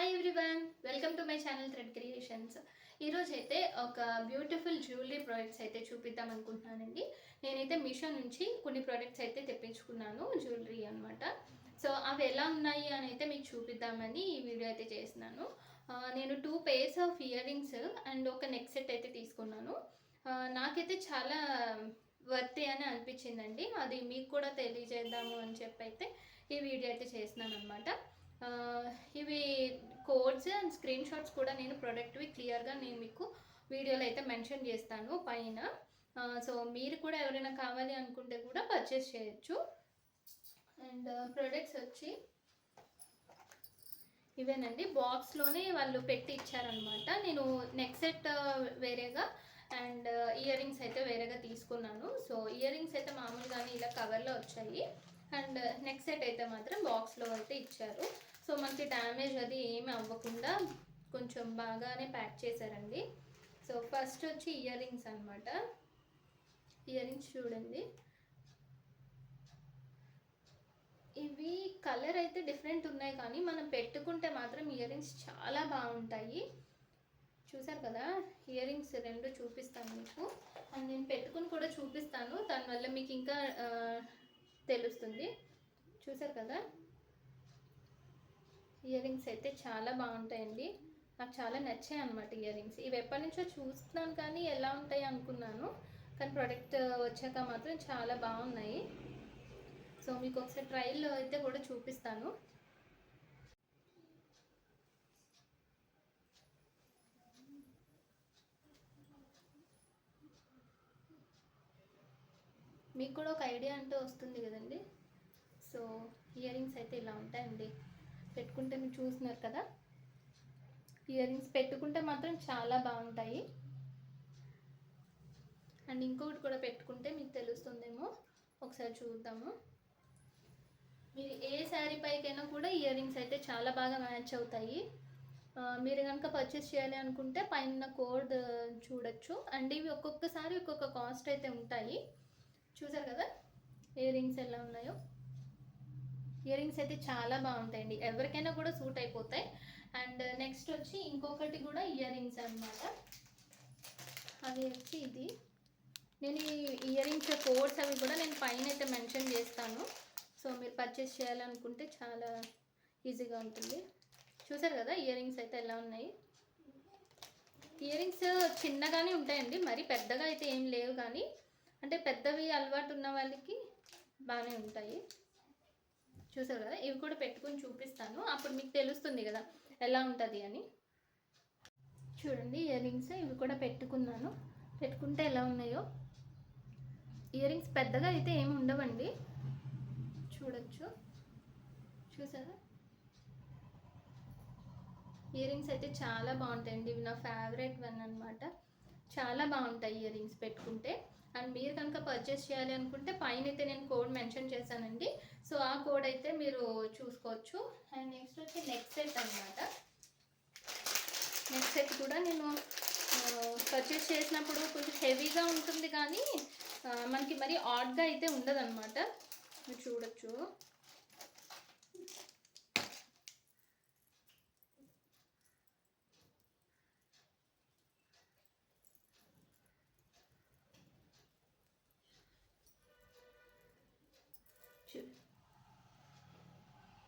Hi everyone, welcome to my channel thread creations. ఈరోజు అయితే ఒక బ్యూటిఫుల్ జ్యువెలరీ ప్రోడక్ట్స్ అయితే చూపిద్దాం అనుకుంటున్నానండి. నేనైతే మీషో నుంచి కొన్ని ప్రోడక్ట్స్ అయితే తెప్పించుకున్నాను, జ్యువెలరీ అనమాట. సో అవి ఎలా ఉన్నాయి అని అయితే మీకు చూపిద్దామని ఈ వీడియో అయితే చేస్తున్నాను. నేను 2 pairs of ear rings and ఒక నెక్ సెట్ అయితే తీసుకున్నాను. నాకైతే చాలా వర్తీ అని అనిపించిందండి. అది మీకు కూడా తెలియజేద్దాము అని చెప్పి అయితే ఈ వీడియో అయితే చేస్తున్నాను అనమాట. ఇవి కోడ్స్ అండ్ స్క్రీన్ షాట్స్ కూడా నేను ప్రోడక్ట్వి క్లియర్గా నేను మీకు వీడియోలో అయితే మెన్షన్ చేస్తాను పైన. సో మీరు కూడా ఎవరైనా కావాలి అనుకుంటే కూడా పర్చేస్ చేయొచ్చు. అండ్ ప్రొడక్ట్స్ వచ్చి ఇవేనండి, బాక్స్లోనే వాళ్ళు పెట్టి ఇచ్చారనమాట. నేను నెక్ సెట్ వేరేగా అండ్ ఇయర్ రింగ్స్ అయితే వేరేగా తీసుకున్నాను. సో ఇయర్ రింగ్స్ అయితే మామూలుగానే ఇలా కవర్లో వచ్చాయి అండ్ నెక్ సెట్ అయితే మాత్రం బాక్స్లో అయితే ఇచ్చారు. సో మనకి డ్యామేజ్ అది ఏమి అవ్వకుండా కొంచెం బాగానే ప్యాక్ చేశారండి. సో ఫస్ట్ వచ్చి ఇయర్ రింగ్స్ అనమాట. ఇయర్ రింగ్స్ చూడండి, ఇవి కలర్ అయితే డిఫరెంట్ ఉన్నాయి కానీ మనం పెట్టుకుంటే మాత్రం ఇయర్ రింగ్స్ చాలా బాగుంటాయి. చూసారు కదా, ఇయర్ రింగ్స్ 2 చూపిస్తాను మీకు అండ్ నేను పెట్టుకుని కూడా చూపిస్తాను, దానివల్ల మీకు ఇంకా తెలుస్తుంది. చూసారు కదా, ఇయర్ రింగ్స్ అయితే చాలా బాగుంటాయండి. నాకు చాలా నచ్చాయి అనమాట ఇయర్ రింగ్స్. ఇవి ఎప్పటి నుంచో చూస్తున్నాను కానీ ఎలా ఉంటాయి అనుకున్నాను, కానీ ప్రోడక్ట్ వచ్చాక మాత్రం చాలా బాగున్నాయి. సో మీకు ఒకసారి ట్రయల్లో అయితే కూడా చూపిస్తాను. మీకు కూడా ఒక ఐడియా అంటే వస్తుంది కదండి. సో ఇయర్ రింగ్స్ అయితే ఇలా ఉంటాయండి. పెట్టుకుంటే మీరు చూస్తున్నారు కదా, ఇయర్ రింగ్స్ పెట్టుకుంటే మాత్రం చాలా బాగుంటాయి. అండ్ ఇంకొకటి కూడా పెట్టుకుంటే మీకు తెలుస్తుందేమో, ఒకసారి చూద్దాము. మీరు ఏ శారీ పైకైనా కూడా ఇయర్ రింగ్స్ అయితే చాలా బాగా మ్యాచ్ అవుతాయి. మీరు కనుక పర్చేస్ చేయాలి అనుకుంటే పైన కోడ్ చూడొచ్చు. అండ్ ఇవి ఒక్కొక్కసారి ఒక్కొక్క కాస్ట్ అయితే ఉంటాయి. చూసారు కదా ఇయర్ రింగ్స్ ఎలా ఉన్నాయో. ఇయర్ రింగ్స్ అయితే చాలా బాగుంటాయండి, ఎవరికైనా కూడా సూట్ అయిపోతాయి. అండ్ నెక్స్ట్ వచ్చి ఇంకొకటి కూడా ఇయర్ రింగ్స్ అనమాట. అది వచ్చి ఇది. నేను ఈ ఇయర్ రింగ్స్ కోడ్స్ అవి కూడా నేను పైన అయితే మెన్షన్ చేస్తాను. సో మీరు పర్చేస్ చేయాలనుకుంటే చాలా ఈజీగా ఉంటుంది. చూసారు కదా ఇయర్ రింగ్స్ అయితే ఎలా ఉన్నాయి. ఇయర్ రింగ్స్ చిన్నగానే ఉంటాయండి, మరి పెద్దగా అయితే ఏం లేవు, కానీ అంటే పెద్దవి అలవాటు ఉన్న వాళ్ళకి బాగానే ఉంటాయి. చూసారు కదా, ఇవి కూడా పెట్టుకొని చూపిస్తాను, అప్పుడు మీకు తెలుస్తుంది కదా ఎలా ఉంటుంది అని. చూడండి ఇయర్ రింగ్స్ ఇవి కూడా పెట్టుకున్నాను, పెట్టుకుంటే ఎలా ఉన్నాయో. ఇయర్ రింగ్స్ పెద్దగా అయితే ఏమి ఉండవండి, చూడొచ్చు. చూసారా, ఇయర్ రింగ్స్ అయితే చాలా బాగుంటాయండి. ఇవి నా ఫేవరెట్ వన్ అనమాట. చాలా బాగుంటాయి ఇయర్ రింగ్స్ పెట్టుకుంటే. అండ్ మీరు కనుక పర్చేస్ చేయాలి అనుకుంటే పైన అయితే నేను కోడ్ మెన్షన్ చేశానండి. సో ఆ కోడ్ అయితే మీరు చూసుకోవచ్చు. అండ్ నెక్స్ట్ వచ్చి నెక్ సెట్ అనమాట. నెక్ సెట్ కూడా నేను పర్చేస్ చేసినప్పుడు కొంచెం హెవీగా ఉంటుంది కానీ మనకి మరి ఆడ్గా అయితే ఉండదు అనమాట. మీరు చూడొచ్చు.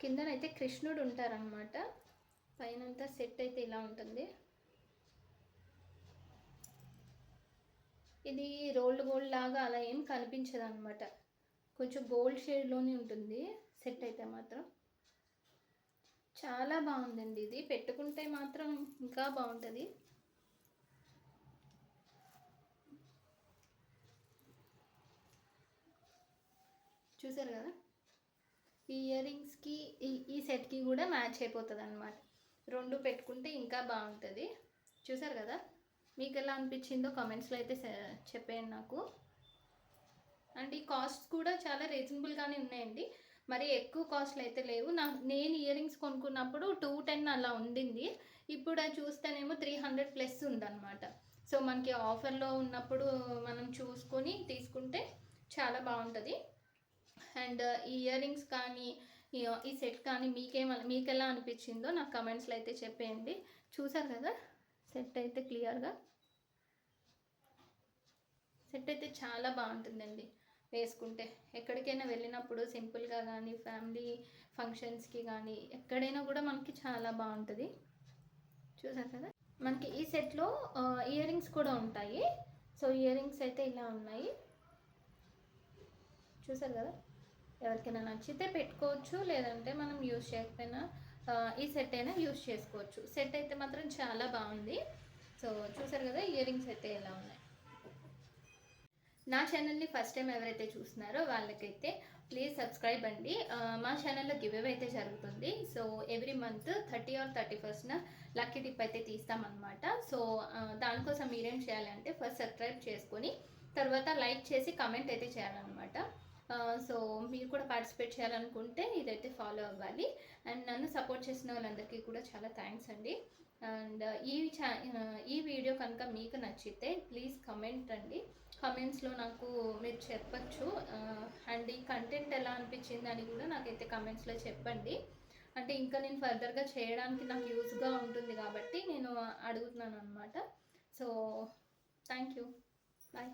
కిందనైతే కృష్ణుడు ఉంటారనమాట, పైనంతా సెట్ అయితే ఇలా ఉంటుంది. ఇది రోల్డ్ గోల్డ్ లాగా అలా ఏం కనిపించదు అనమాట, కొంచెం గోల్డ్ షేడ్లోనే ఉంటుంది సెట్ అయితే మాత్రం. చాలా బాగుందండి, ఇది పెట్టుకుంటే మాత్రం ఇంకా బాగుంటుంది. చూసారు కదా, ఈ ఇయర్ రింగ్స్కి ఈ సెట్కి కూడా మ్యాచ్ అయిపోతుంది అనమాట. 2 పెట్టుకుంటే ఇంకా బాగుంటుంది. చూసారు కదా, మీకు ఎలా అనిపించిందో కామెంట్స్లో అయితే చెప్పేయండి నాకు. అండ్ ఈ కాస్ట్ కూడా చాలా రీజనబుల్గానే ఉన్నాయండి, మరి ఎక్కువ కాస్ట్లు అయితే లేవు. నేను ఇయర్ రింగ్స్ కొనుక్కున్నప్పుడు 210 అలా ఉండింది, ఇప్పుడు అది చూస్తేనేమో 300+ ఉందన్నమాట. సో మనకి ఆఫర్లో ఉన్నప్పుడు మనం చూసుకొని తీసుకుంటే చాలా బాగుంటుంది. అండ్ ఈ ఇయర్ రింగ్స్ కానీ ఈ సెట్ కానీ మీకు ఎలా అనిపించిందో నాకు కమెంట్స్లో అయితే చెప్పేయండి. చూసారు కదా సెట్ అయితే క్లియర్గా. సెట్ అయితే చాలా బాగుంటుందండి వేసుకుంటే. ఎక్కడికైనా వెళ్ళినప్పుడు సింపుల్గా కానీ ఫ్యామిలీ ఫంక్షన్స్కి కానీ ఎక్కడైనా కూడా మనకి చాలా బాగుంటుంది. చూసారు కదా మనకి ఈ సెట్లో ఇయర్ రింగ్స్ కూడా ఉంటాయి. సో ఇయర్ రింగ్స్ అయితే ఇలా ఉన్నాయి. చూసారు కదా ఎవరికైనా నచ్చితే పెట్టుకోవచ్చు, లేదంటే మనం యూజ్ చేయకపోయినా ఈ సెట్ అయినా యూజ్ చేసుకోవచ్చు. సెట్ అయితే మాత్రం చాలా బాగుంది. సో చూసారు కదా ఇయర్ రింగ్స్ అయితే ఎలా ఉన్నాయి. నా ఛానల్ని ఫస్ట్ టైం ఎవరైతే చూస్తున్నారో వాళ్ళకైతే ప్లీజ్ సబ్స్క్రైబ్ అండి. మా ఛానల్లో గివ్ అవే అయితే జరుగుతుంది. So every month 30 or 31st lucky tip అయితే తీస్తామన్నమాట. సో దానికోసం మీరేం చేయాలంటే ఫస్ట్ సబ్స్క్రైబ్ చేసుకొని తర్వాత లైక్ చేసి కమెంట్ అయితే చేయాలన్నమాట. సో మీరు కూడా పార్టిసిపేట్ చేయాలనుకుంటే ఇదైతే ఫాలో అవ్వాలి. అండ్ నన్ను సపోర్ట్ చేసిన వాళ్ళందరికీ కూడా చాలా థ్యాంక్స్ అండి. అండ్ ఈ వీడియో కనుక మీకు నచ్చితే ప్లీజ్ కమెంట్ అండి. కమెంట్స్లో నాకు మీరు చెప్పచ్చు. అండ్ ఈ కంటెంట్ ఎలా అనిపించింది అని కూడా నాకైతే కమెంట్స్లో చెప్పండి. అంటే ఇంకా నేను ఫర్దర్గా చేయడానికి నాకు యూస్గా ఉంటుంది కాబట్టి నేను అడుగుతున్నాను అనమాట. So thank you. బాయ్.